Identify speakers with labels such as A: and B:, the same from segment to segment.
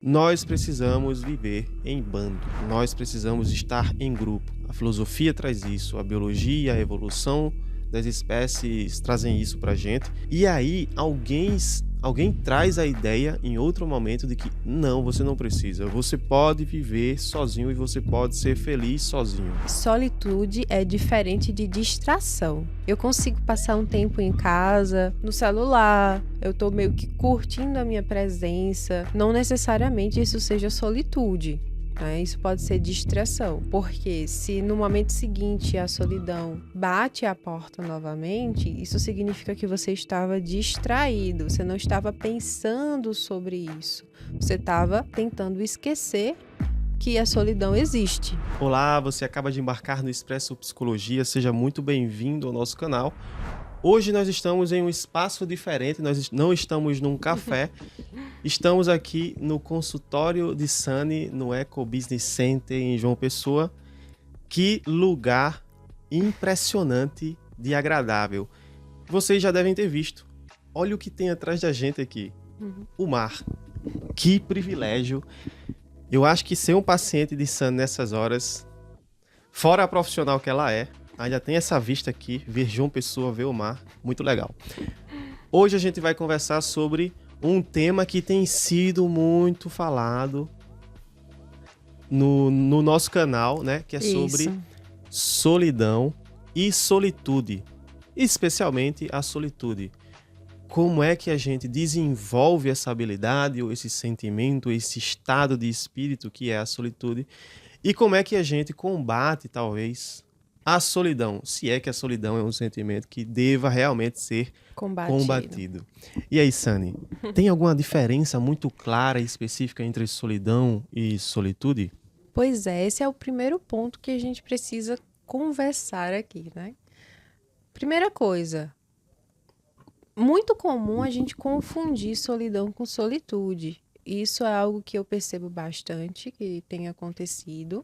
A: Nós precisamos viver em bando, nós precisamos estar em grupo. A filosofia traz isso, a biologia, a evolução das espécies trazem isso pra gente. E aí, alguém traz a ideia em outro momento de que não, você não precisa. Você pode viver sozinho e você pode ser feliz sozinho.
B: Solitude é diferente de distração. Eu consigo passar um tempo em casa, no celular, eu tô meio que curtindo a minha presença. Não necessariamente isso seja solitude, né? Isso pode ser distração. Porque se no momento seguinte a solidão bate à porta novamente, isso significa que você estava distraído, você não estava pensando sobre isso. Você estava tentando esquecer que a solidão existe.
A: Olá, você acaba de embarcar no Expresso Psicologia, seja muito bem-vindo ao nosso canal. Hoje nós estamos em um espaço diferente, nós não estamos num café, estamos aqui no consultório de Sunny, no Eco Business Center em João Pessoa. Que lugar impressionante de agradável. Vocês já devem ter visto. Olha o que tem atrás da gente aqui. O mar. Que privilégio. Eu acho que ser um paciente de Sunny nessas horas, fora a profissional que ela é, ainda tem essa vista aqui, ver João Pessoa, ver o mar, muito legal. Hoje a gente vai conversar sobre um tema que tem sido muito falado no nosso canal, né? Que é sobre
B: Isso.
A: solidão e solitude, especialmente a solitude. Como é que a gente desenvolve essa habilidade, ou esse sentimento, esse estado de espírito que é a solitude, e como é que a gente combate, talvez, a solidão, se é que a solidão é um sentimento que deva realmente ser combatido. E aí, Sunny, tem alguma diferença muito clara e específica entre solidão e solitude?
B: Pois é, esse é o primeiro ponto que a gente precisa conversar aqui, né? Primeira coisa, muito comum a gente confundir solidão com solitude. Isso é algo que eu percebo bastante que tem acontecido,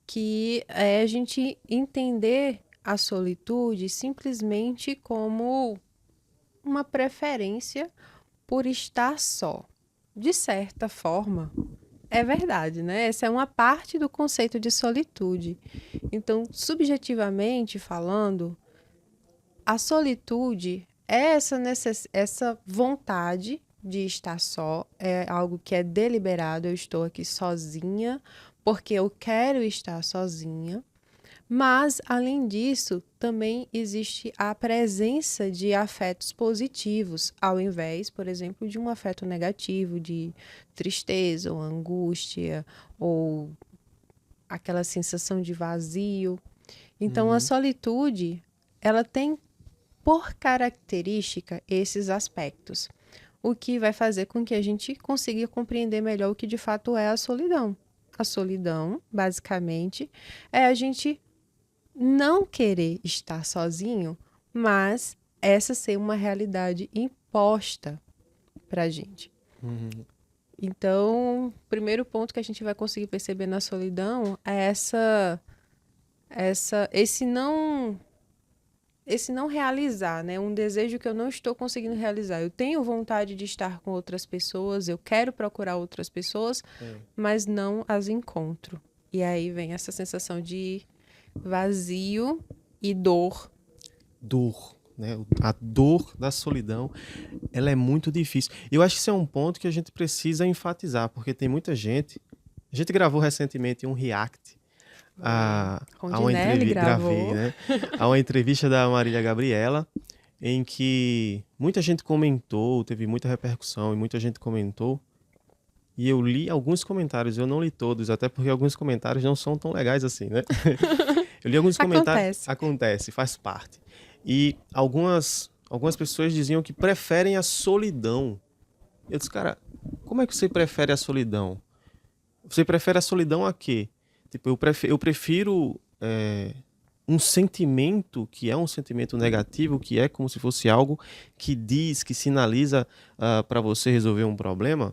B: que é a gente entender a solitude simplesmente como uma preferência por estar só. De certa forma, é verdade, né? Essa é uma parte do conceito de solitude. Então, subjetivamente falando, a solitude é essa vontade de estar só, é algo que é deliberado, eu estou aqui sozinha porque eu quero estar sozinha. Mas, além disso, também existe a presença de afetos positivos, ao invés, por exemplo, de um afeto negativo, de tristeza ou angústia, ou aquela sensação de vazio. Então, a solitude, ela tem por característica esses aspectos, o que vai fazer com que a gente consiga compreender melhor o que de fato é a solidão. A solidão, basicamente, é a gente não querer estar sozinho, mas essa ser uma realidade imposta pra gente. Então, o primeiro ponto que a gente vai conseguir perceber na solidão é esse não realizar, né? Um desejo que eu não estou conseguindo realizar. Eu tenho vontade de estar com outras pessoas, eu quero procurar outras pessoas, mas não as encontro. E aí vem essa sensação de vazio e dor.
A: Dor, né? A dor da solidão, ela é muito difícil. Eu acho que isso é um ponto que a gente precisa enfatizar, porque tem muita gente. A gente gravou recentemente um react a uma
B: Rondinelli
A: entrevista, gravei,
B: gravou.
A: né? A uma entrevista da Marília Gabriela, em que muita gente comentou, teve muita repercussão e muita gente comentou. E eu li alguns comentários, eu não li todos, até porque alguns comentários não são tão legais assim, né? Eu li alguns comentários,
B: Acontece.
A: acontece, faz parte. E algumas pessoas diziam que preferem a solidão. Eu disse, cara, como é que você prefere a solidão? Você prefere a solidão a quê? Tipo, eu prefiro um sentimento que é um sentimento negativo, que é como se fosse algo que diz, que sinaliza para você resolver um problema.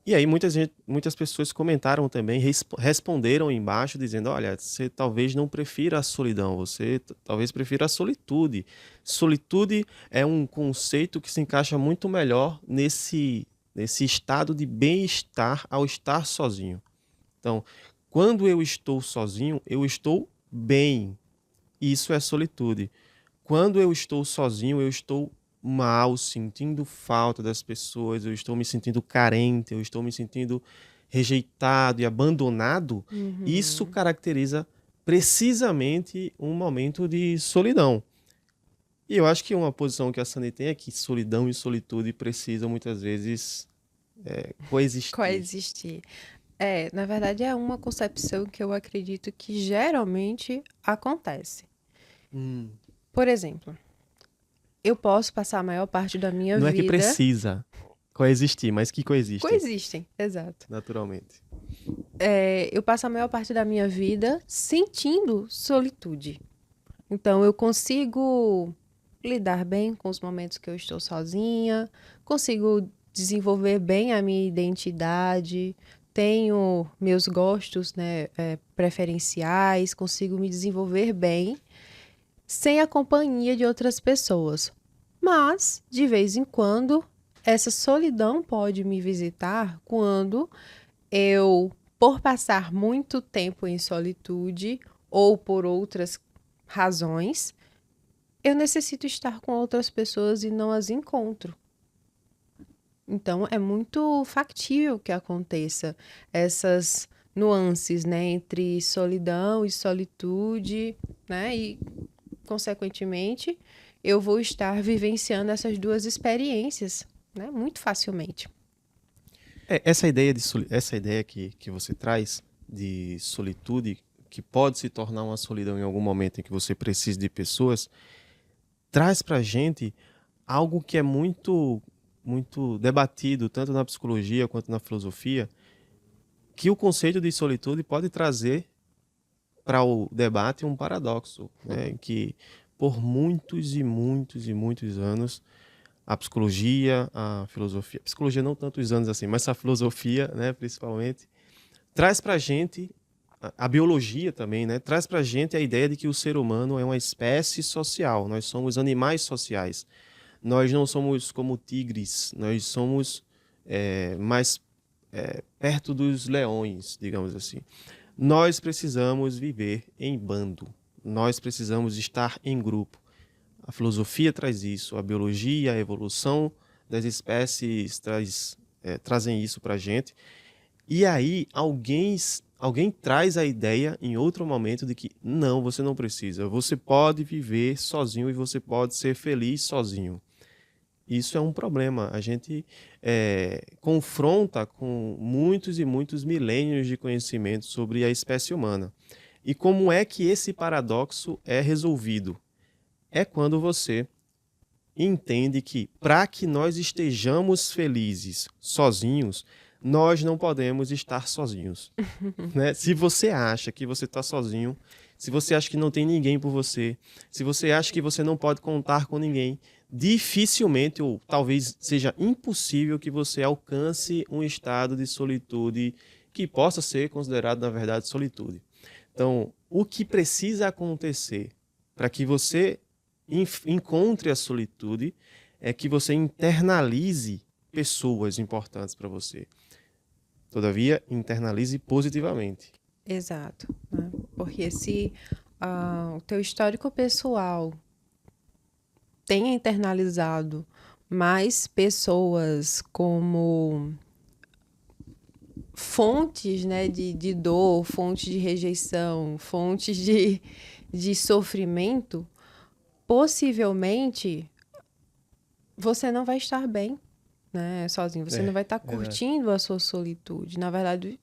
A: E aí muitas pessoas comentaram também, responderam embaixo dizendo, olha, você talvez não prefira a solidão, você talvez prefira a solitude. Solitude é um conceito que se encaixa muito melhor nesse nesse estado de bem-estar ao estar sozinho. Então, quando eu estou sozinho, eu estou bem. Isso é solitude. Quando eu estou sozinho, eu estou mal, sentindo falta das pessoas, eu estou me sentindo carente, eu estou me sentindo rejeitado e abandonado. Isso
B: Uhum.
A: caracteriza precisamente um momento de solidão. E eu acho que uma posição que a Sandy tem é que solidão e solitude precisam muitas vezes coexistir.
B: Coexistir. Na verdade, é uma concepção que eu acredito que geralmente acontece.
A: Hum.
B: Por exemplo, eu posso passar a maior parte da minha
A: Não é que
B: vida.
A: precisa coexistir, mas que coexistem,
B: Coexistem, exato.
A: naturalmente.
B: Eu passo a maior parte da minha vida sentindo solitude. Então, eu consigo lidar bem com os momentos que eu estou sozinha, consigo desenvolver bem a minha identidade, tenho meus gostos, né, preferenciais, consigo me desenvolver bem sem a companhia de outras pessoas. Mas, de vez em quando, essa solidão pode me visitar quando eu, por passar muito tempo em solitude ou por outras razões, eu necessito estar com outras pessoas e não as encontro. Então, é muito factível que aconteça essas nuances, né, entre solidão e solitude, né, e, consequentemente, eu vou estar vivenciando essas duas experiências, né, muito facilmente.
A: Essa ideia que você traz de solitude, que pode se tornar uma solidão em algum momento em que você precisa de pessoas, traz pra gente algo que é muito debatido, tanto na psicologia quanto na filosofia, que o conceito de solitude pode trazer para o debate um paradoxo, né? Que por muitos e muitos e muitos anos a psicologia, a filosofia, a psicologia não tantos anos assim, mas a filosofia, né, principalmente, traz para a gente a biologia também, né, traz para a gente a ideia de que o ser humano é uma espécie social, nós somos animais sociais, nós não somos como tigres, nós somos mais perto dos leões, digamos assim. Nós precisamos viver em bando, nós precisamos estar em grupo. A filosofia traz isso, a biologia, a evolução das espécies trazem isso para a gente. E aí alguém traz a ideia em outro momento de que não, você não precisa. Você pode viver sozinho e você pode ser feliz sozinho. Isso é um problema. A gente confronta com muitos e muitos milênios de conhecimento sobre a espécie humana. E como é que esse paradoxo é resolvido? É quando você entende que para que nós estejamos felizes sozinhos, nós não podemos estar sozinhos. Né? Se você acha que você está sozinho, se você acha que não tem ninguém por você, se você acha que você não pode contar com ninguém, dificilmente ou talvez seja impossível que você alcance um estado de solitude que possa ser considerado, na verdade, solitude. Então, o que precisa acontecer para que você encontre a solitude é que você internalize pessoas importantes para você. Todavia, internalize positivamente.
B: Exato, né? Porque se o teu histórico pessoal tenha internalizado mais pessoas como fontes, né, de dor, fontes de rejeição, fontes de sofrimento, possivelmente você não vai estar bem, né, sozinho. Você não vai estar
A: Verdade.
B: curtindo a sua solitude. Na verdade,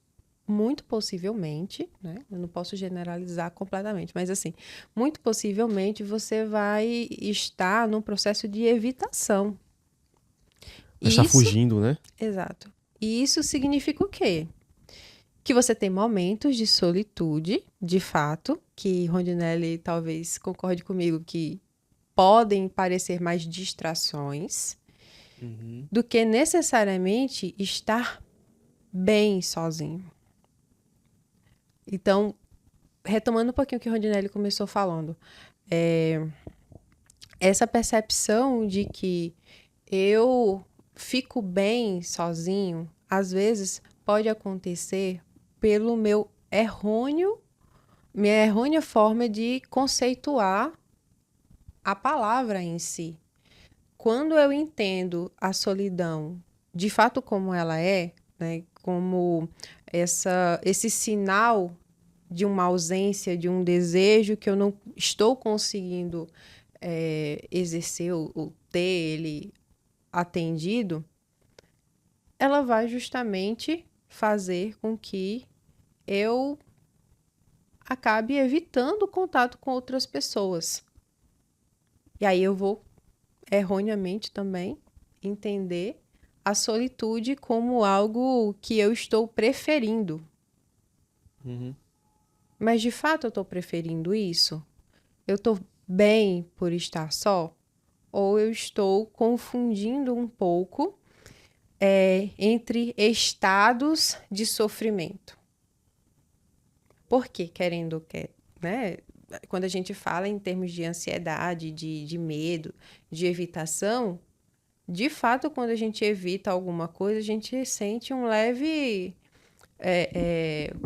B: muito possivelmente, né, eu não posso generalizar completamente, mas assim, muito possivelmente você vai estar num processo de evitação.
A: Vai estar
B: E isso,
A: fugindo, né?
B: exato. E isso significa o quê? Que você tem momentos de solitude, de fato, que Rondinelli talvez concorde comigo que podem parecer mais distrações
A: Uhum.
B: do que necessariamente estar bem sozinho. Então, retomando um pouquinho o que o Rondinelli começou falando, essa percepção de que eu fico bem sozinho, às vezes pode acontecer pelo minha errônea forma de conceituar a palavra em si. Quando eu entendo a solidão de fato como ela é, né, como esse sinal de uma ausência, de um desejo que eu não estou conseguindo exercer ou ter ele atendido, ela vai justamente fazer com que eu acabe evitando o contato com outras pessoas. E aí eu vou, erroneamente também, entender a solitude como algo que eu estou preferindo.
A: Uhum.
B: Mas de fato eu estou preferindo isso? Eu estou bem por estar só? Ou eu estou confundindo um pouco entre estados de sofrimento? Porque, querendo, né? Quando a gente fala em termos de ansiedade, de medo, de evitação, de fato, quando a gente evita alguma coisa, a gente sente um leve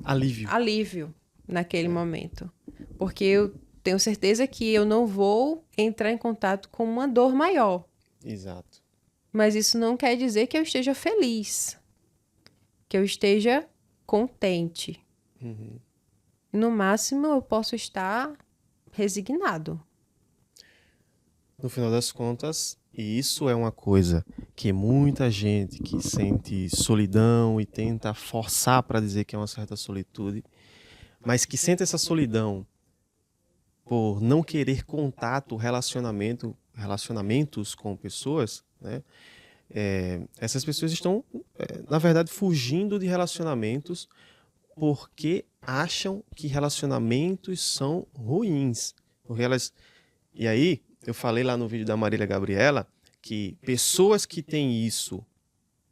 A: Alívio.
B: alívio naquele momento. Porque eu tenho certeza que eu não vou entrar em contato com uma dor maior.
A: Exato.
B: Mas isso não quer dizer que eu esteja feliz, que eu esteja contente.
A: Uhum.
B: No máximo, eu posso estar resignado.
A: No final das contas, e isso é uma coisa que muita gente que sente solidão e tenta forçar para dizer que é uma certa solitude, mas que sente essa solidão por não querer contato, relacionamentos com pessoas, né? Essas pessoas estão, na verdade, fugindo de relacionamentos porque acham que relacionamentos são ruins. Porque elas... E aí, eu falei lá no vídeo da Marília Gabriela que pessoas que têm isso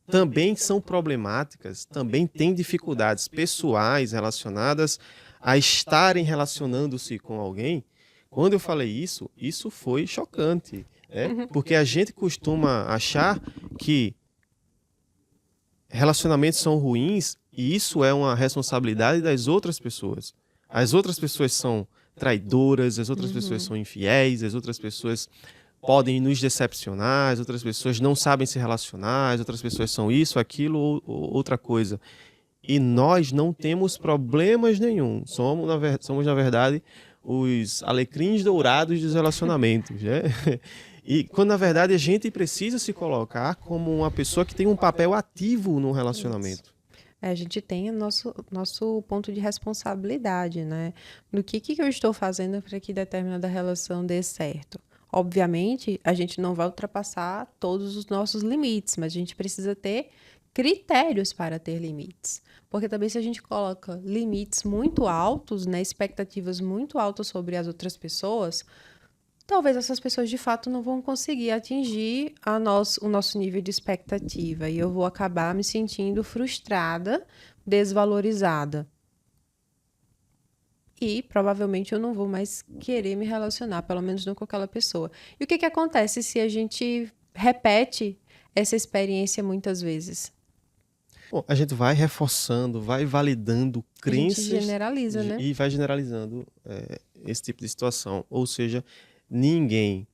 A: também são problemáticas, também têm dificuldades pessoais relacionadas a estarem relacionando-se com alguém. Quando eu falei isso, isso foi chocante, né? Porque a gente costuma achar que relacionamentos são ruins e isso é uma responsabilidade das outras pessoas. As outras pessoas são traidoras, as outras pessoas são infiéis, as outras pessoas podem nos decepcionar, as outras pessoas não sabem se relacionar, as outras pessoas são isso, aquilo ou outra coisa. E nós não temos problemas nenhum. Somos na verdade, os alecrins dourados dos relacionamentos, né? E quando, na verdade, a gente precisa se colocar como uma pessoa que tem um papel ativo no relacionamento.
B: A gente tem o nosso ponto de responsabilidade, né? Do que eu estou fazendo para que determinada relação dê certo. Obviamente, a gente não vai ultrapassar todos os nossos limites, mas a gente precisa ter critérios para ter limites. Porque também se a gente coloca limites muito altos, né, expectativas muito altas sobre as outras pessoas, talvez essas pessoas de fato não vão conseguir atingir o nosso nível de expectativa. E eu vou acabar me sentindo frustrada, desvalorizada. E provavelmente eu não vou mais querer me relacionar, pelo menos não com aquela pessoa. E o que acontece se a gente repete essa experiência muitas vezes?
A: Bom, a gente vai reforçando, vai validando
B: A gente
A: crenças
B: generaliza, né?
A: e vai generalizando esse tipo de situação. Ou seja, ninguém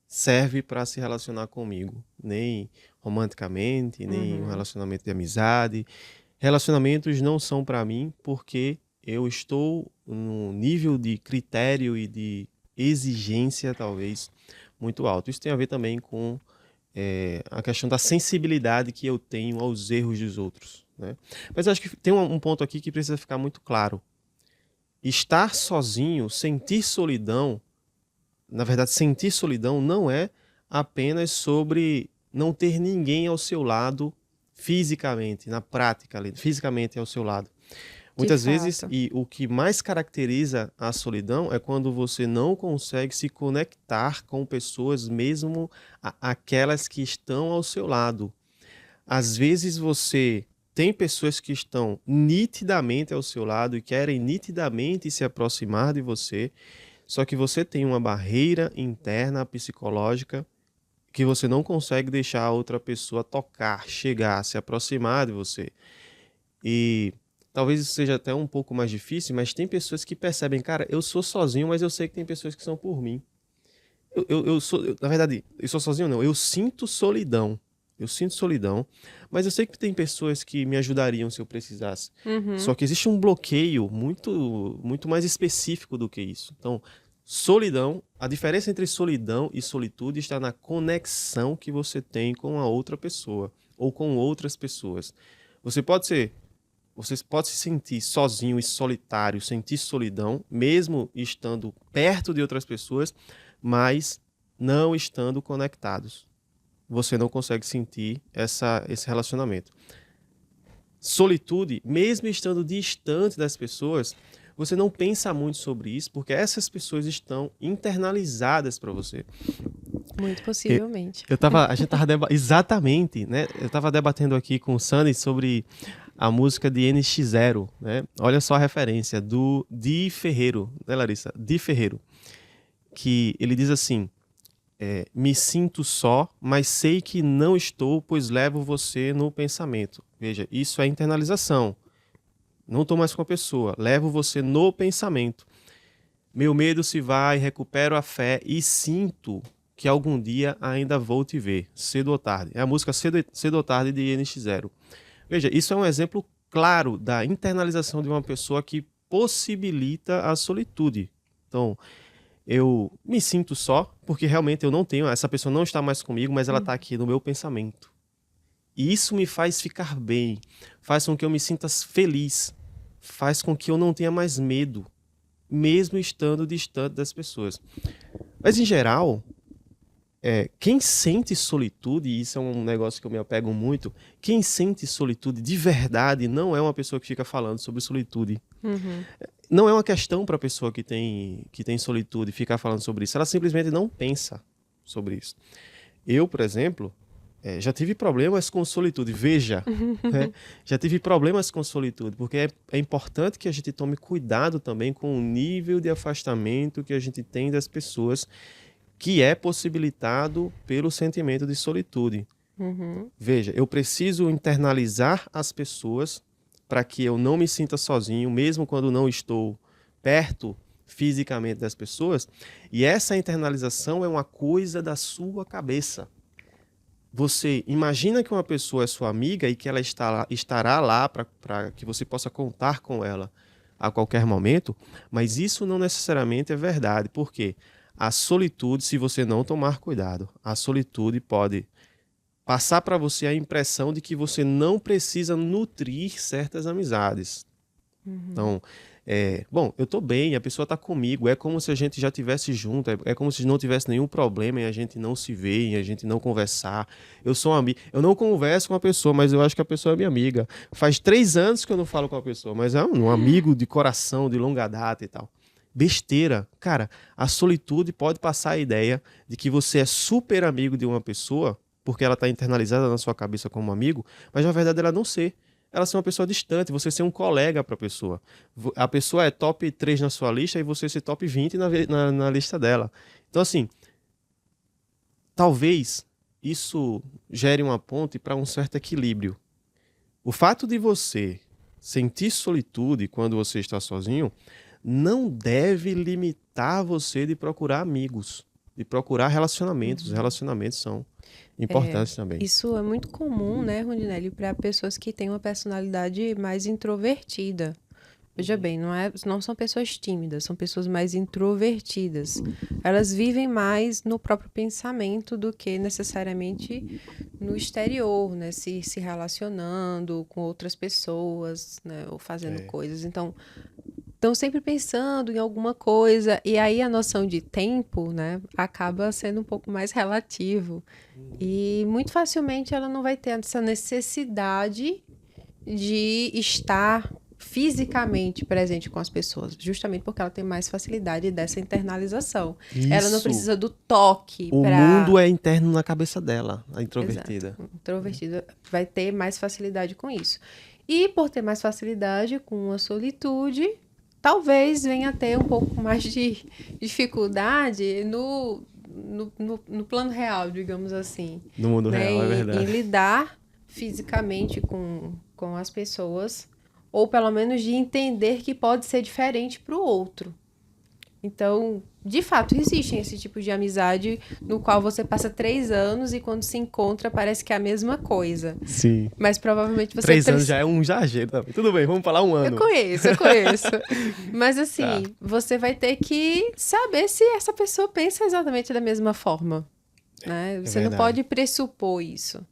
A: serve para se relacionar comigo, nem romanticamente, nem um relacionamento de amizade. Relacionamentos não são para mim porque eu estou num nível de critério e de exigência, talvez, muito alto. Isso tem a ver também com a questão da sensibilidade que eu tenho aos erros dos outros, né? Mas eu acho que tem um ponto aqui que precisa ficar muito claro. Estar sozinho, sentir solidão, na verdade, sentir solidão não é apenas sobre não ter ninguém ao seu lado fisicamente, na prática, fisicamente ao seu lado. Muitas vezes, e o que mais caracteriza a solidão é quando você não consegue se conectar com pessoas, mesmo aquelas que estão ao seu lado. Às vezes você tem pessoas que estão nitidamente ao seu lado e querem nitidamente se aproximar de você, só que você tem uma barreira interna psicológica que você não consegue deixar a outra pessoa tocar, chegar, se aproximar de você. E talvez isso seja até um pouco mais difícil, mas tem pessoas que percebem, cara, eu sou sozinho, mas eu sei que tem pessoas que são por mim. Na verdade, eu sou sozinho não, eu sinto solidão. Eu sinto solidão, mas eu sei que tem pessoas que me ajudariam se eu precisasse. Só que existe um bloqueio muito mais específico do que isso. Então, solidão, a diferença entre solidão e solitude está na conexão que você tem com a outra pessoa ou com outras pessoas. Você pode se sentir sozinho e solitário, sentir solidão, mesmo estando perto de outras pessoas, mas não estando conectados. Você não consegue sentir esse relacionamento. Solitude, mesmo estando distante das pessoas, você não pensa muito sobre isso, porque essas pessoas estão internalizadas para você.
B: Muito possivelmente.
A: Exatamente, né? Eu estava debatendo aqui com o Sunny sobre a música de NX Zero, né? Olha só a referência do Di Ferreiro, né, Larissa? Di Ferreiro, que ele diz assim: me sinto só, mas sei que não estou, pois levo você no pensamento. Veja, isso é internalização. Não estou mais com a pessoa, levo você no pensamento. Meu medo se vai, recupero a fé e sinto que algum dia ainda vou te ver, cedo ou tarde. É a música Cedo ou Tarde de NX Zero. Veja, isso é um exemplo claro da internalização de uma pessoa que possibilita a solitude. Então, eu me sinto só, porque realmente eu não tenho, essa pessoa não está mais comigo, mas ela está aqui no meu pensamento. E isso me faz ficar bem, faz com que eu me sinta feliz, faz com que eu não tenha mais medo, mesmo estando distante das pessoas. Mas, em geral, quem sente solitude, e isso é um negócio que eu me apego muito, quem sente solitude de verdade não é uma pessoa que fica falando sobre solitude. Não é uma questão para a pessoa que tem solitude ficar falando sobre isso. Ela simplesmente não pensa sobre isso. Eu, por exemplo, já tive problemas com solitude. Veja, já tive problemas com solitude, porque é importante que a gente tome cuidado também com o nível de afastamento que a gente tem das pessoas, que é possibilitado pelo sentimento de solitude. Veja, eu preciso internalizar as pessoas para que eu não me sinta sozinho, mesmo quando não estou perto fisicamente das pessoas. E essa internalização é uma coisa da sua cabeça. Você imagina que uma pessoa é sua amiga e que ela estará lá para que você possa contar com ela a qualquer momento, mas isso não necessariamente é verdade. Por quê? A solitude, se você não tomar cuidado, a solitude pode passar para você a impressão de que você não precisa nutrir certas amizades. Então, bom, eu estou bem, a pessoa está comigo, é como se a gente já estivesse junto, é como se não tivesse nenhum problema em a gente não se ver, em a gente não conversar. Eu sou um amigo, eu não converso com a pessoa, mas eu acho que a pessoa é minha amiga. Faz 3 anos que eu não falo com a pessoa, mas é um amigo de coração, de longa data e tal. Besteira. Cara, a solitude pode passar a ideia de que você é super amigo de uma pessoa, porque ela está internalizada na sua cabeça como amigo, mas na verdade ela não ser. Ela ser uma pessoa distante, você ser um colega para a pessoa. A pessoa é top 3 na sua lista e você ser top 20 na lista dela. Então, assim, talvez isso gere uma ponte para um certo equilíbrio. O fato de você sentir solitude quando você está sozinho não deve limitar você de procurar amigos, de procurar relacionamentos. Os relacionamentos são importantes também.
B: Isso é muito comum, né, Rondinelli, para pessoas que têm uma personalidade mais introvertida. Veja bem, não são pessoas tímidas, são pessoas mais introvertidas. Elas vivem mais no próprio pensamento do que necessariamente no exterior, né, se relacionando com outras pessoas, né, ou fazendo coisas. Então, estão sempre pensando em alguma coisa, e aí a noção de tempo, né, acaba sendo um pouco mais relativo. E muito facilmente ela não vai ter essa necessidade de estar fisicamente presente com as pessoas, justamente porque ela tem mais facilidade dessa internalização.
A: Isso.
B: Ela não precisa do toque.
A: O mundo é interno na cabeça dela, a introvertida.
B: Exato. A introvertida vai ter mais facilidade com isso. E por ter mais facilidade com a solitude, talvez venha a ter um pouco mais de dificuldade no plano real, digamos assim.
A: No mundo
B: né?
A: real, é
B: Em
A: verdade.
B: lidar fisicamente com as pessoas, ou pelo menos de entender que pode ser diferente para o outro. Então, de fato, existe esse tipo de amizade no qual você passa 3 anos e quando se encontra parece que é a mesma coisa.
A: Sim.
B: Mas provavelmente você
A: 3 anos já é um exagero também. Tudo bem, vamos falar um ano.
B: Eu conheço. Mas
A: Tá.
B: assim, você vai ter que saber se essa pessoa pensa exatamente da mesma forma. Né? Você não
A: verdade.
B: pode pressupor isso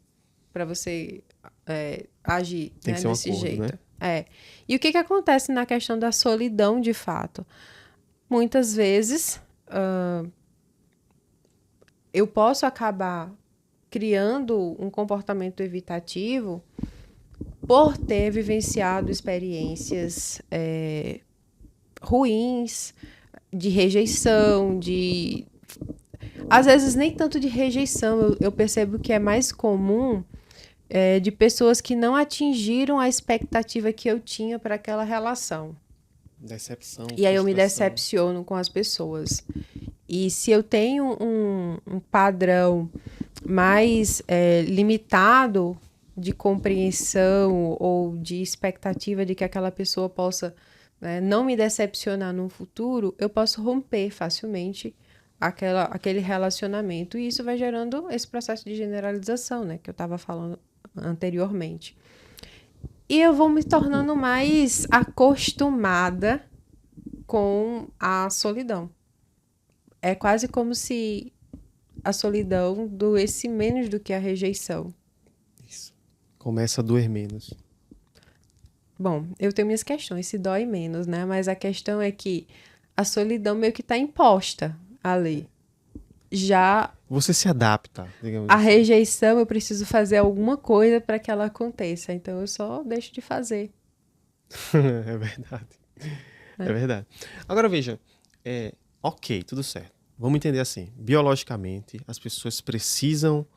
B: para você agir,
A: Tem
B: né,
A: que ser um
B: desse
A: acordo,
B: jeito.
A: né?
B: E o que acontece na questão da solidão, de fato? Muitas vezes, eu posso acabar criando um comportamento evitativo por ter vivenciado experiências ruins, de rejeição, às vezes nem tanto de rejeição, eu percebo que é mais comum de pessoas que não atingiram a expectativa que eu tinha para aquela relação.
A: Decepção,
B: E aí eu me
A: frustração.
B: decepciono com as pessoas. E se eu tenho um padrão mais limitado de compreensão ou de expectativa de que aquela pessoa possa não me decepcionar no futuro, eu posso romper facilmente aquele relacionamento. E isso vai gerando esse processo de generalização, né, que eu estava falando anteriormente. E eu vou me tornando mais acostumada com a solidão. É quase como se a solidão doesse menos do que a rejeição.
A: Isso. Começa a doer menos.
B: Bom, eu tenho minhas questões, se dói menos, né? Mas a questão é que a solidão meio que está imposta ali. Já
A: Você se adapta, digamos
B: a
A: assim.
B: rejeição, eu preciso fazer alguma coisa para que ela aconteça. Então eu só deixo de fazer.
A: É verdade. É verdade. Agora veja, ok, tudo certo. Vamos entender assim. Biologicamente, as pessoas precisam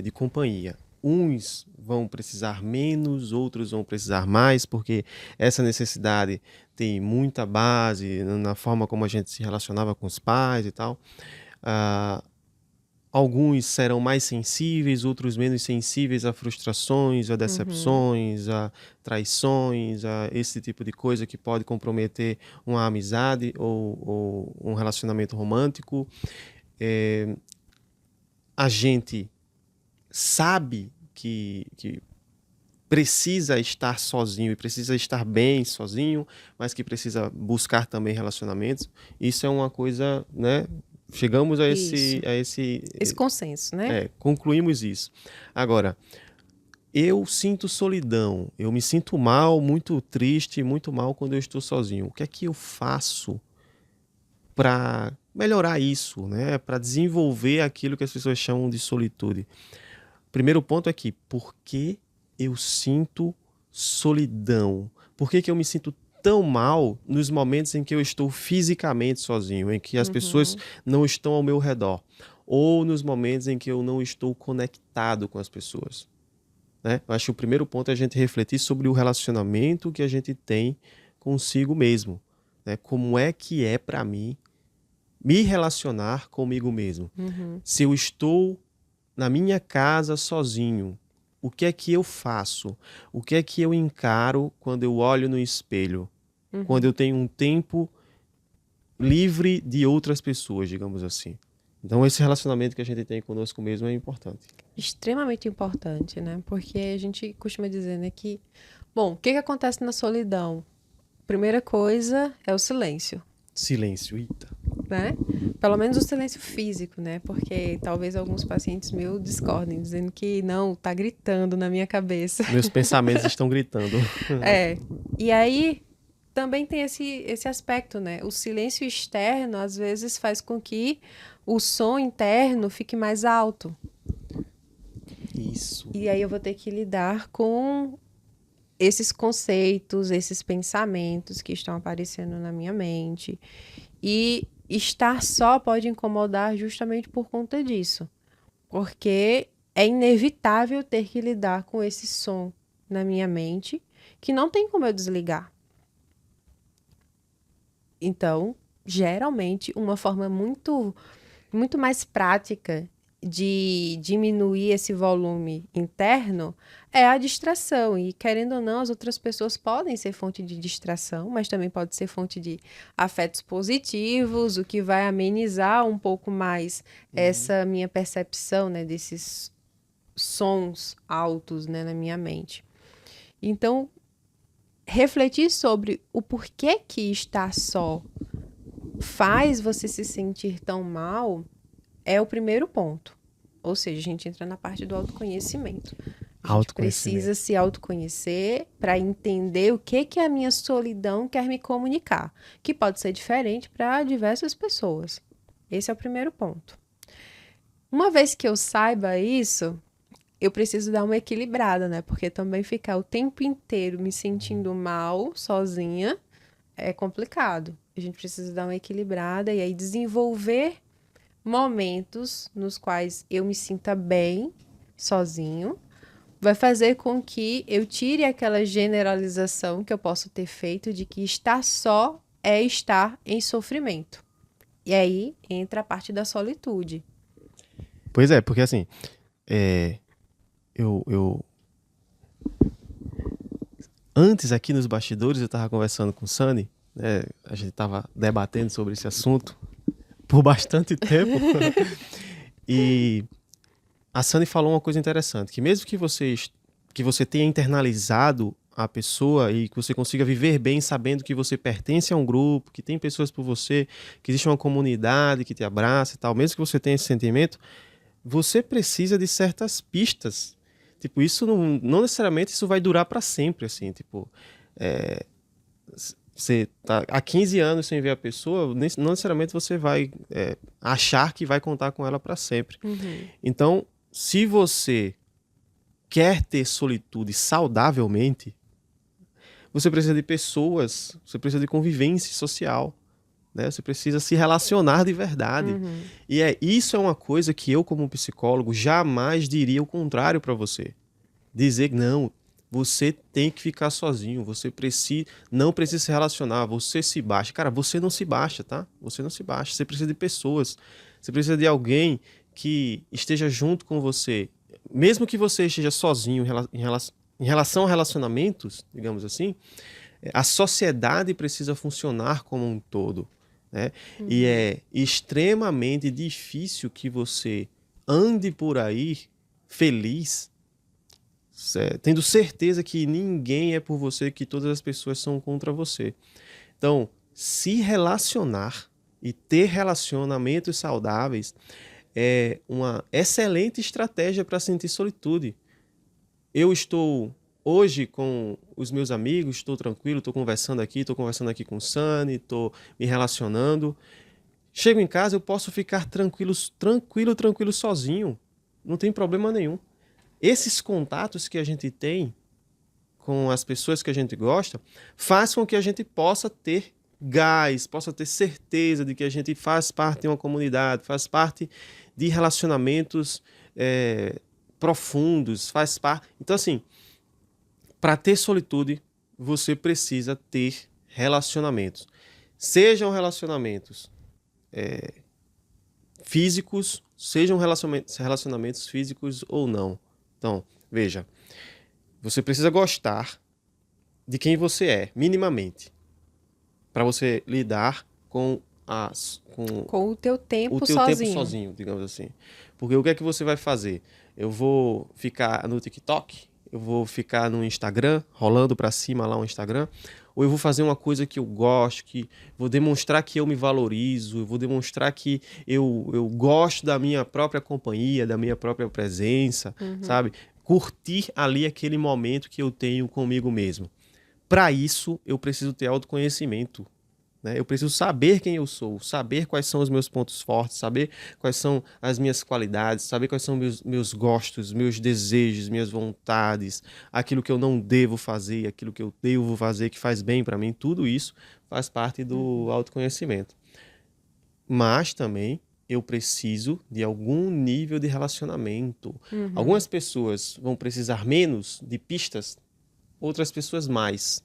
A: de companhia. Uns vão precisar menos, outros vão precisar mais, porque essa necessidade tem muita base na forma como a gente se relacionava com os pais e tal. Alguns serão mais sensíveis, outros menos sensíveis a frustrações, a decepções, a traições, a esse tipo de coisa que pode comprometer uma amizade ou um relacionamento romântico. A gente sabe que precisa estar sozinho e precisa estar bem sozinho, mas que precisa buscar também relacionamentos. Isso é uma coisa, né? Chegamos a esse
B: consenso, né?
A: Concluímos isso. Agora, eu sinto solidão, eu me sinto mal, muito triste, muito mal quando eu estou sozinho. O que é que eu faço para melhorar isso, né? Para desenvolver aquilo que as pessoas chamam de solitude? Primeiro ponto é que, por que eu sinto solidão? Por que eu me sinto tão mal nos momentos em que eu estou fisicamente sozinho, em que as pessoas não estão ao meu redor, ou nos momentos em que eu não estou conectado com as pessoas, né? Eu acho que o primeiro ponto é a gente refletir sobre o relacionamento que a gente tem consigo mesmo, né? Como é que é para mim me relacionar comigo mesmo? Se eu estou na minha casa sozinho, o que é que eu faço? O que é que eu encaro quando eu olho no espelho? Quando eu tenho um tempo livre de outras pessoas, digamos assim. Então, esse relacionamento que a gente tem conosco mesmo é importante.
B: Extremamente importante, né? Porque a gente costuma dizer, né, que... Bom, o que acontece na solidão? Primeira coisa é o silêncio.
A: Silêncio, eita.
B: Né? Pelo menos o silêncio físico, né? Porque talvez alguns pacientes meus discordem, dizendo que não, tá gritando na minha cabeça.
A: Meus pensamentos estão gritando.
B: E aí também tem esse aspecto, né? O silêncio externo, às vezes, faz com que o som interno fique mais alto.
A: Isso.
B: E aí eu vou ter que lidar com esses conceitos, esses pensamentos que estão aparecendo na minha mente. E estar só pode incomodar justamente por conta disso. Porque é inevitável ter que lidar com esse som na minha mente, que não tem como eu desligar. Então, geralmente, uma forma muito muito mais prática de diminuir esse volume interno é a distração. E, querendo ou não, as outras pessoas podem ser fonte de distração, mas também pode ser fonte de afetos positivos, o que vai amenizar um pouco mais essa minha percepção, né, desses sons altos, né, na minha mente. Então, refletir sobre o porquê que estar só faz você se sentir tão mal é o primeiro ponto. Ou seja, a gente entra na parte do autoconhecimento. A gente precisa se autoconhecer para entender o que a minha solidão quer me comunicar, que pode ser diferente para diversas pessoas. Esse é o primeiro ponto. Uma vez que eu saiba isso, eu preciso dar uma equilibrada, né? Porque também ficar o tempo inteiro me sentindo mal, sozinha, é complicado. A gente precisa dar uma equilibrada e aí desenvolver momentos nos quais eu me sinta bem, sozinho, vai fazer com que eu tire aquela generalização que eu posso ter feito de que estar só é estar em sofrimento. E aí entra a parte da solitude.
A: Pois é, porque assim, eu antes aqui nos bastidores eu estava conversando com o Sani, né, a gente estava debatendo sobre esse assunto por bastante tempo. E a Sani falou uma coisa interessante, que mesmo que você tenha internalizado a pessoa e que você consiga viver bem sabendo que você pertence a um grupo, que tem pessoas por você, que existe uma comunidade que te abraça e tal, mesmo que você tenha esse sentimento, você precisa de certas pistas. Tipo, isso não necessariamente isso vai durar para sempre, assim, tipo, você tá há 15 anos sem ver a pessoa, não necessariamente você vai achar que vai contar com ela para sempre. Então, se você quer ter solitude saudavelmente, você precisa de pessoas, você precisa de convivência social, né? Você precisa se relacionar de verdade. E isso é uma coisa que eu, como psicólogo, jamais diria o contrário para você. Dizer que não, você tem que ficar sozinho, não precisa se relacionar, você se baixa. Cara, você não se baixa, tá? Você não se baixa, você precisa de pessoas, você precisa de alguém que esteja junto com você. Mesmo que você esteja sozinho em relação a relacionamentos, digamos assim, a sociedade precisa funcionar como um todo, né? E é extremamente difícil que você ande por aí feliz, tendo certeza que ninguém é por você, que todas as pessoas são contra você. Então, se relacionar e ter relacionamentos saudáveis é uma excelente estratégia para sentir solitude. Eu estou hoje com os meus amigos, estou tranquilo, estou conversando aqui com o Sani, estou me relacionando. Chego em casa, eu posso ficar tranquilo sozinho. Não tem problema nenhum. Esses contatos que a gente tem com as pessoas que a gente gosta faz com que a gente possa ter gás, possa ter certeza de que a gente faz parte de uma comunidade, faz parte de relacionamentos profundos, faz parte. Então, assim, para ter solitude, você precisa ter relacionamentos. Sejam relacionamentos físicos, sejam relacionamentos físicos ou não. Então, veja, você precisa gostar de quem você é, minimamente, para você lidar com
B: o teu tempo
A: sozinho, digamos assim. Porque o que é que você vai fazer? Eu vou ficar no TikTok, eu vou ficar no Instagram, rolando para cima lá um Instagram, ou eu vou fazer uma coisa que eu gosto, que vou demonstrar que eu me valorizo, eu vou demonstrar que eu gosto da minha própria companhia, da minha própria presença, sabe? Curtir ali aquele momento que eu tenho comigo mesmo. Para isso, eu preciso ter autoconhecimento, né? Eu preciso saber quem eu sou, saber quais são os meus pontos fortes, saber quais são as minhas qualidades, saber quais são meus gostos, meus desejos, minhas vontades, aquilo que eu não devo fazer, aquilo que eu devo fazer que faz bem para mim. Tudo isso faz parte do autoconhecimento. Mas também eu preciso de algum nível de relacionamento. Algumas pessoas vão precisar menos de pistas, outras pessoas mais.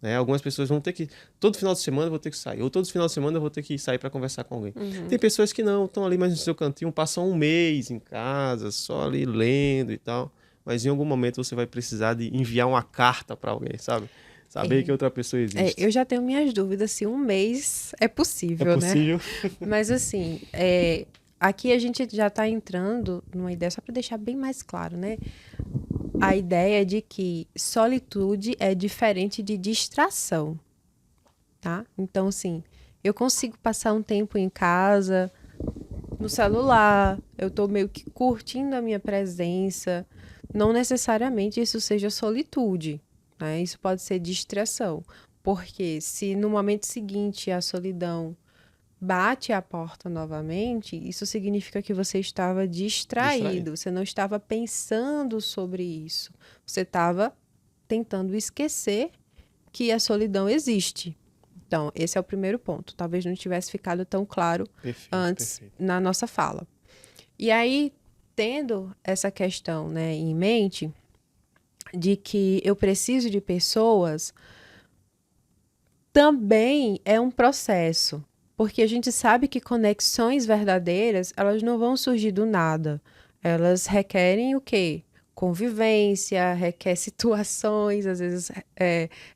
A: né? Algumas pessoas vão ter que... Todo final de semana eu vou ter que sair. Ou todo final de semana eu vou ter que sair para conversar com alguém. Tem pessoas que não, estão ali mais no seu cantinho, passam um mês em casa, só ali lendo e tal. Mas em algum momento você vai precisar de enviar uma carta para alguém, sabe? Saber que outra pessoa existe.
B: Eu já tenho minhas dúvidas se um mês é possível,
A: É possível?
B: né? Mas assim, aqui a gente já está entrando numa ideia, só para deixar bem mais claro, né? A ideia de que solitude é diferente de distração, tá? Então, assim, eu consigo passar um tempo em casa, no celular, eu tô meio que curtindo a minha presença. Não necessariamente isso seja solitude, né? Isso pode ser distração. Porque se no momento seguinte a solidão bate à porta novamente, isso significa que você estava distraído, você não estava pensando sobre isso. Você estava tentando esquecer que a solidão existe. Então, esse é o primeiro ponto. Talvez não tivesse ficado tão claro antes na nossa fala. E aí, tendo essa questão, né, em mente, de que eu preciso de pessoas, também é um processo. Porque a gente sabe que conexões verdadeiras, elas não vão surgir do nada. Elas requerem o quê? Convivência, requer situações, às vezes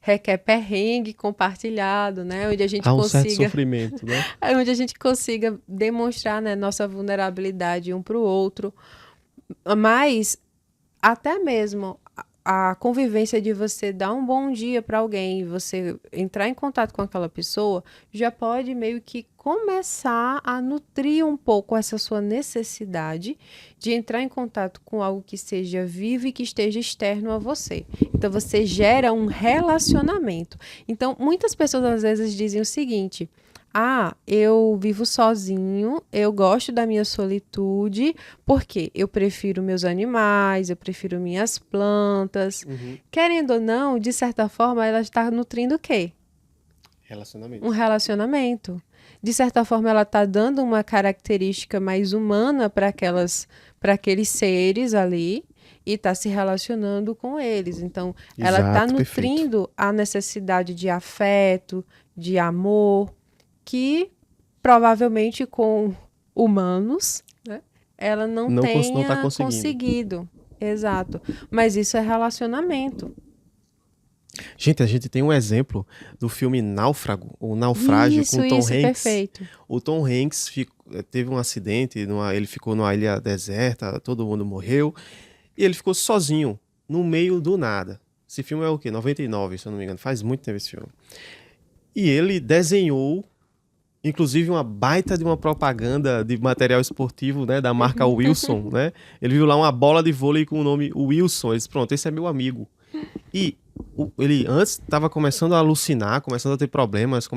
B: requer perrengue compartilhado, né? Onde a gente
A: há um certo sofrimento, né?
B: Onde a gente consiga demonstrar, né, nossa vulnerabilidade um para o outro. Mas até mesmo a convivência de você dar um bom dia para alguém, você entrar em contato com aquela pessoa, já pode meio que começar a nutrir um pouco essa sua necessidade de entrar em contato com algo que seja vivo e que esteja externo a você. Então, você gera um relacionamento. Então, muitas pessoas às vezes dizem o seguinte: eu vivo sozinho, eu gosto da minha solitude, porque eu prefiro meus animais, eu prefiro minhas plantas. Querendo ou não, de certa forma, ela está nutrindo o quê?
A: Relacionamento.
B: Um relacionamento. De certa forma, ela está dando uma característica mais humana para aqueles seres ali e está se relacionando com eles. Então, ela está nutrindo a necessidade de afeto, de amor, que provavelmente com humanos, né, ela não tenha
A: tá
B: conseguido. Exato. Mas isso é relacionamento.
A: Gente, a gente tem um exemplo do filme Náufrago, ou Naufrágio, com o Tom Hanks.
B: Perfeito.
A: O Tom Hanks teve um acidente, ele ficou numa ilha deserta, todo mundo morreu, e ele ficou sozinho, no meio do nada. Esse filme é o quê? 99, se eu não me engano. Faz muito tempo esse filme. E ele desenhou, inclusive, uma baita de uma propaganda de material esportivo, né, da marca Wilson, né? Ele viu lá uma bola de vôlei com o nome Wilson. Ele disse, pronto, esse é meu amigo. E ele antes estava começando a alucinar, começando a ter problemas.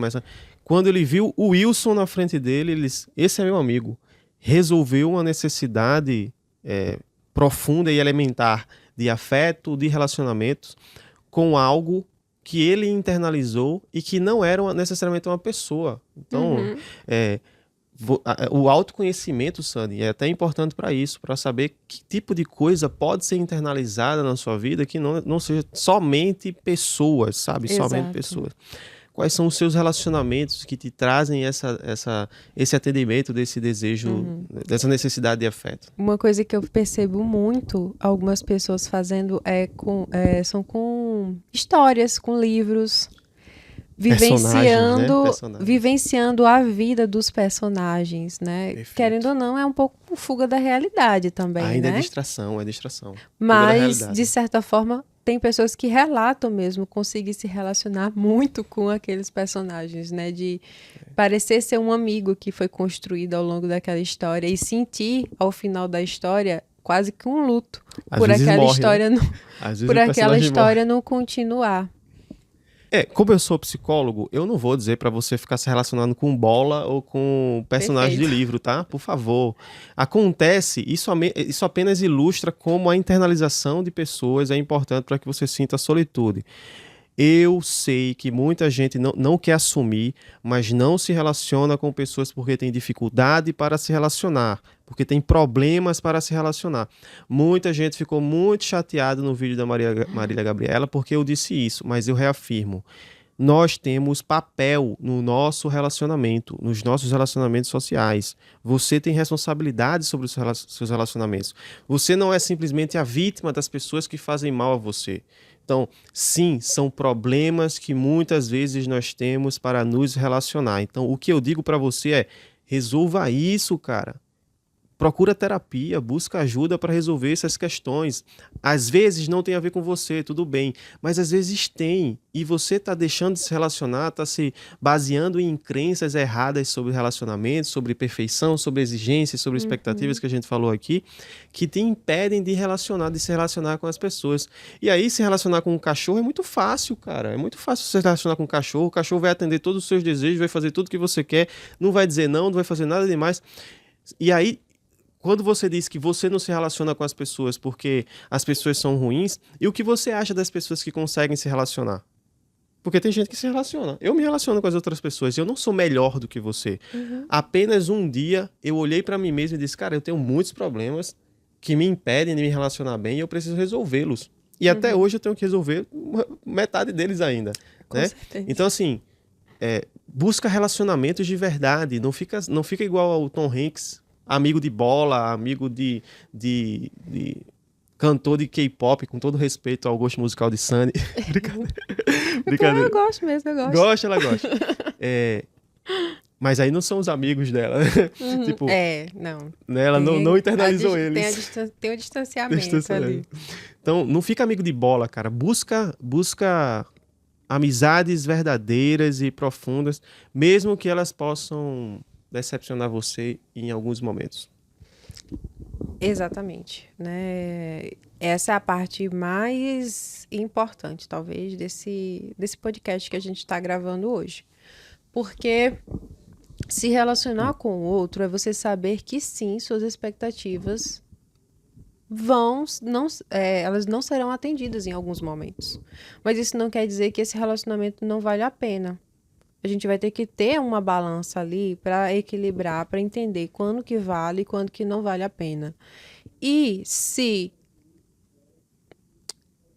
A: Quando ele viu o Wilson na frente dele, ele disse, esse é meu amigo. Resolveu uma necessidade profunda e elementar de afeto, de relacionamentos, com algo que ele internalizou e que não era necessariamente uma pessoa. Então, o autoconhecimento, Sandy, é até importante para isso, para saber que tipo de coisa pode ser internalizada na sua vida que não seja somente pessoas, sabe?
B: Exato.
A: Somente pessoas. Quais são os seus relacionamentos que te trazem esse atendimento desse desejo, dessa necessidade de afeto?
B: Uma coisa que eu percebo muito algumas pessoas fazendo são com histórias, com livros, vivenciando a vida dos personagens, né?
A: Perfeito.
B: Querendo ou não, é um pouco fuga da realidade também,
A: Ainda
B: né?
A: é distração.
B: Mas, de certa forma, tem pessoas que relatam mesmo conseguir se relacionar muito com aqueles personagens, né? De parecer ser um amigo que foi construído ao longo daquela história e sentir, ao final da história, quase que um luto por aquela história, né? Por aquela história não continuar.
A: Como eu sou psicólogo, eu não vou dizer para você ficar se relacionando com bola ou com personagem de livro, tá? Por favor. Acontece, isso apenas ilustra como a internalização de pessoas é importante para que você sinta a solitude. Eu sei que muita gente não quer assumir, mas não se relaciona com pessoas porque tem dificuldade para se relacionar, porque tem problemas para se relacionar. Muita gente ficou muito chateada no vídeo da Marília Gabriela porque eu disse isso, mas eu reafirmo. nós temos papel no nosso relacionamento, nos nossos relacionamentos sociais. Você tem responsabilidade sobre os seus relacionamentos. Você não é simplesmente a vítima das pessoas que fazem mal a você. Então, sim, são problemas que muitas vezes nós temos para nos relacionar. Então, o que eu digo para você é: resolva isso, cara. Procura terapia, busca ajuda para resolver essas questões. Às vezes não tem a ver com você, tudo bem, mas às vezes tem. E você está deixando de se relacionar, está se baseando em crenças erradas sobre relacionamentos, sobre perfeição, sobre exigências, sobre expectativas que a gente falou aqui, que te impedem de se relacionar com as pessoas. E aí, se relacionar com um cachorro é muito fácil, cara. É muito fácil se relacionar com um cachorro. O cachorro vai atender todos os seus desejos, vai fazer tudo que você quer, não vai dizer não vai fazer nada demais. E aí, quando você diz que você não se relaciona com as pessoas porque as pessoas são ruins, e o que você acha das pessoas que conseguem se relacionar? Porque tem gente que se relaciona. Eu me relaciono com as outras pessoas. Eu não sou melhor do que você. Apenas um dia eu olhei para mim mesmo e disse: cara, eu tenho muitos problemas que me impedem de me relacionar bem e eu preciso resolvê-los. E até hoje eu tenho que resolver metade deles ainda.
B: Com
A: Né?
B: certeza.
A: Então, assim, busca relacionamentos de verdade. Não fica igual ao Tom Hanks, amigo de bola, amigo de cantor de K-pop, com todo respeito ao gosto musical de Sunny. Brincadeira.
B: Eu gosto mesmo, eu gosto.
A: Gosta, ela gosta. Mas aí não são os amigos dela. Tipo,
B: não.
A: né, ela não internalizou eles.
B: Tem o distanciamento ali.
A: Então, não fica amigo de bola, cara. Busca amizades verdadeiras e profundas, mesmo que elas possam decepcionar você em alguns momentos.
B: Exatamente, né? Essa é a parte mais importante, talvez, desse podcast que a gente está gravando hoje. Porque se relacionar com o outro é você saber que sim, suas expectativas elas não serão atendidas em alguns momentos. Mas isso não quer dizer que esse relacionamento não vale a pena. A gente vai ter que ter uma balança ali para equilibrar, para entender quando que vale e quando que não vale a pena. E se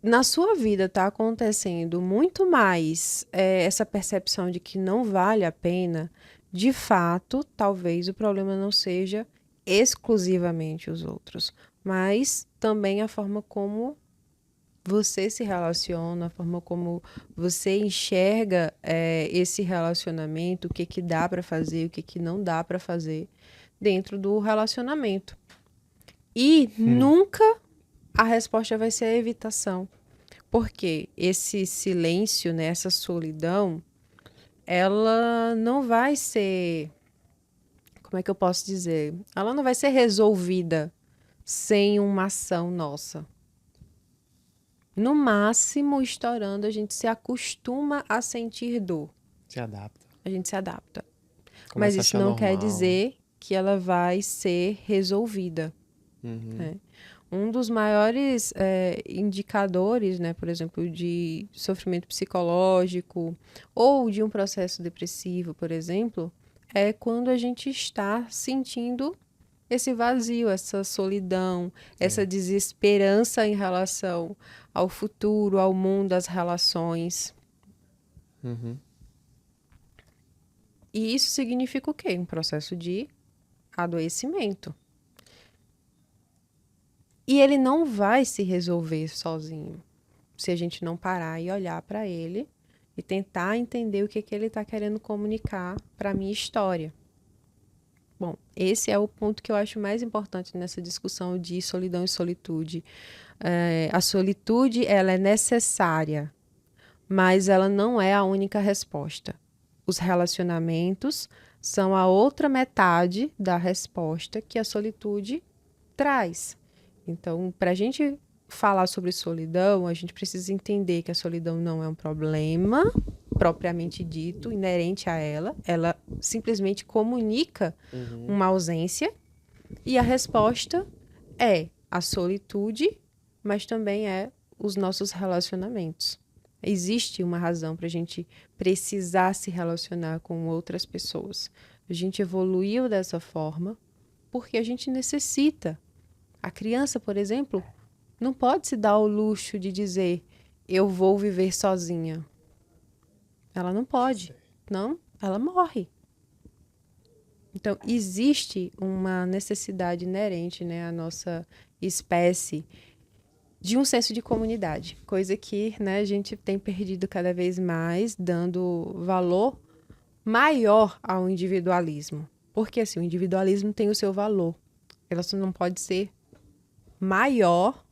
B: na sua vida está acontecendo muito mais essa percepção de que não vale a pena, de fato, talvez o problema não seja exclusivamente os outros, mas também a forma como você se relaciona, a forma como você enxerga esse relacionamento, o que que dá para fazer, o que que não dá para fazer dentro do relacionamento. E nunca a resposta vai ser a evitação. Porque esse silêncio, né, essa solidão, ela não vai ser... Como é que eu posso dizer? Ela não vai ser resolvida sem uma ação nossa. No máximo, estourando, a gente se acostuma a sentir dor.
A: Se adapta.
B: A gente se adapta.
A: Começa
B: Mas isso não quer dizer que ela vai ser resolvida. Né? Um dos maiores indicadores, né, por exemplo, de sofrimento psicológico ou de um processo depressivo, por exemplo, é quando a gente está sentindo esse vazio, essa solidão, essa desesperança em relação ao futuro, ao mundo, às relações. E isso significa o quê? Um processo de adoecimento. E ele não vai se resolver sozinho, se a gente não parar e olhar para ele e tentar entender o que ele está querendo comunicar para a minha história. Bom, esse é o ponto que eu acho mais importante nessa discussão de solidão e solitude. A solitude, ela é necessária, mas ela não é a única resposta. Os relacionamentos são a outra metade da resposta que a solitude traz. Então, para a gente falar sobre solidão, a gente precisa entender que a solidão não é um problema propriamente dito, inerente a ela. Ela simplesmente comunica uma ausência. E a resposta é a solitude, mas também é os nossos relacionamentos. Existe uma razão para a gente precisar se relacionar com outras pessoas. A gente evoluiu dessa forma porque a gente necessita. A criança, por exemplo, não pode se dar ao luxo de dizer: eu vou viver sozinha. Ela não pode. Não, ela morre. Então, existe uma necessidade inerente, né, à nossa espécie de um senso de comunidade, coisa que, né, a gente tem perdido cada vez mais, dando valor maior ao individualismo. Porque, assim, o individualismo tem o seu valor. Ela só não pode ser maior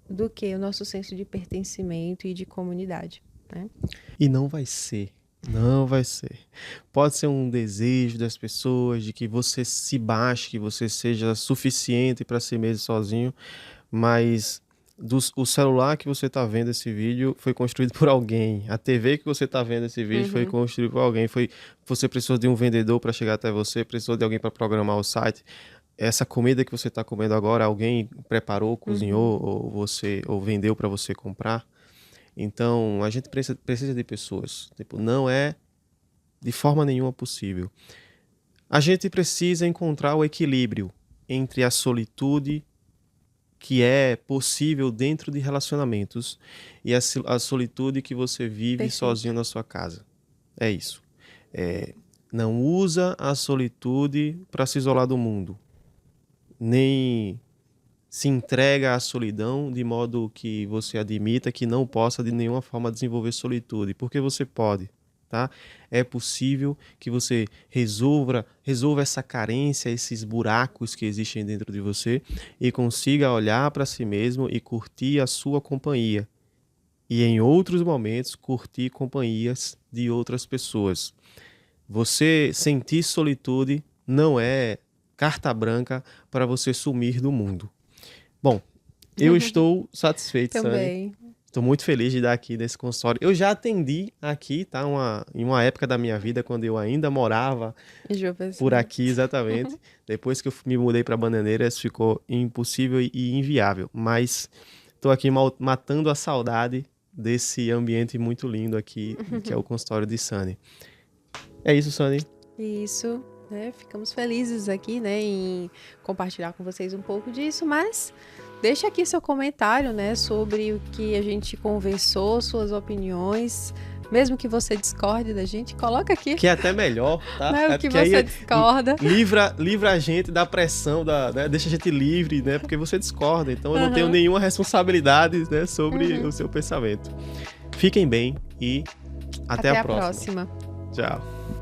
B: do que o nosso senso de pertencimento e de comunidade, né?
A: E não vai ser. Não vai ser. Pode ser um desejo das pessoas de que você se baixe, que você seja suficiente para si mesmo sozinho, mas o celular que você está vendo esse vídeo foi construído por alguém. A TV que você está vendo esse vídeo foi construído por alguém. Você precisou de um vendedor para chegar até você, precisou de alguém para programar o site. Essa comida que você está comendo agora, alguém preparou, cozinhou, ou vendeu para você comprar. Então, a gente precisa de pessoas. Tipo, não é de forma nenhuma possível. A gente precisa encontrar o equilíbrio entre a solitude que é possível dentro de relacionamentos e a solitude que você vive
B: Perfeito.
A: sozinho na sua casa. É isso. Não usa a solitude para se isolar do mundo. Nem se entrega à solidão de modo que você admita que não possa de nenhuma forma desenvolver solitude, porque você pode, tá? É possível que você resolva essa carência, esses buracos que existem dentro de você e consiga olhar para si mesmo e curtir a sua companhia. E em outros momentos curtir companhias de outras pessoas. Você sentir solitude não é carta branca para você sumir do mundo. Bom, eu estou satisfeito,
B: Também.
A: Sani. Estou muito feliz de dar aqui nesse consultório. Eu já atendi aqui, tá? Em uma época da minha vida, quando eu ainda morava por aqui, exatamente. Depois que eu me mudei para Bananeiras, ficou impossível e inviável. Mas estou aqui matando a saudade desse ambiente muito lindo aqui, que é o consultório de Sani. É isso, Sani.
B: Isso, né? Ficamos felizes aqui, né, em compartilhar com vocês um pouco disso, mas deixa aqui seu comentário, né, sobre o que a gente conversou, suas opiniões, mesmo que você discorde da gente, coloca aqui.
A: Que é até melhor, tá?
B: Né, o que você discorda.
A: Livra a gente da pressão, né? Deixa a gente livre, né? Porque você discorda, então eu não tenho nenhuma responsabilidade, né, sobre o seu pensamento. Fiquem bem e até a próxima.
B: Próxima.
A: Tchau.